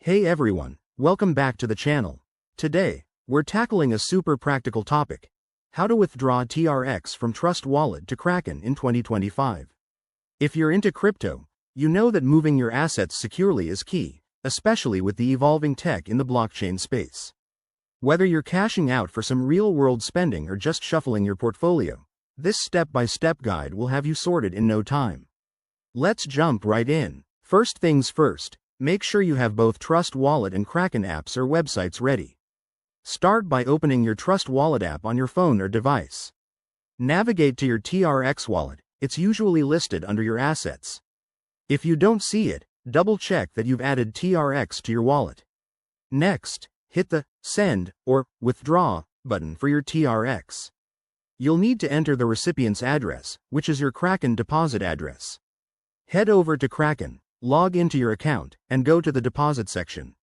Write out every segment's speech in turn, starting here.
Hey everyone, welcome back to the channel. Today, we're tackling a super practical topic: how to withdraw TRX from Trust Wallet to Kraken in 2025. If you're into crypto, you know that moving your assets securely is key, especially with the evolving tech in the blockchain space. Whether you're cashing out for some real-world spending or just shuffling your portfolio, this step-by-step guide will have you sorted in no time. Let's jump right in. First things first, make sure you have both Trust Wallet and Kraken apps or websites ready. Start by opening your Trust Wallet app on your phone or device. Navigate to your TRX wallet. It's usually listed under your assets. If you don't see it, double-check that you've added TRX to your wallet. Next, hit the Send or Withdraw button for your TRX. You'll need to enter the recipient's address, which is your Kraken deposit address. Head over to Kraken, log into your account, and go to the deposit section.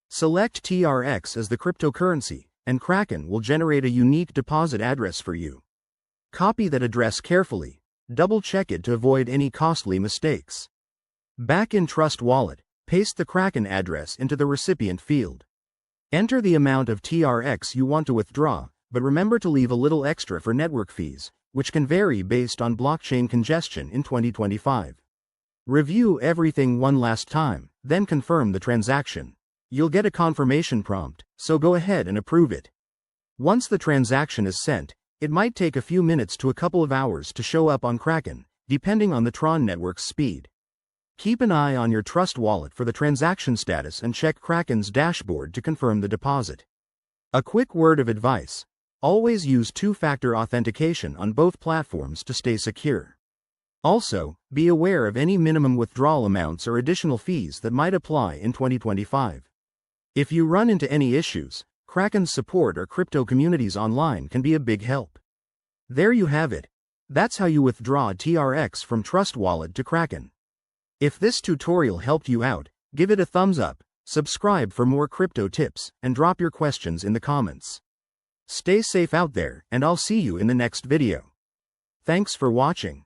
Select TRX as the cryptocurrency, and Kraken will generate a unique deposit address for you. Copy that address carefully, double-check it to avoid any costly mistakes. Back in Trust Wallet, paste the Kraken address into the recipient field. Enter the amount of TRX you want to withdraw, but remember to leave a little extra for network fees, which can vary based on blockchain congestion in 2025. Review everything one last time, then confirm the transaction. You'll get a confirmation prompt, so go ahead and approve it. Once the transaction is sent, it might take a few minutes to a couple of hours to show up on Kraken, depending on the Tron network's speed. Keep an eye on your Trust Wallet for the transaction status and check Kraken's dashboard to confirm the deposit. A quick word of advice: always use two-factor authentication on both platforms to stay secure. Also, be aware of any minimum withdrawal amounts or additional fees that might apply in 2025. If you run into any issues, Kraken's support or crypto communities online can be a big help. There you have it. That's how you withdraw TRX from Trust Wallet to Kraken. If this tutorial helped you out, give it a thumbs up, subscribe for more crypto tips, and drop your questions in the comments. Stay safe out there, and I'll see you in the next video. Thanks for watching.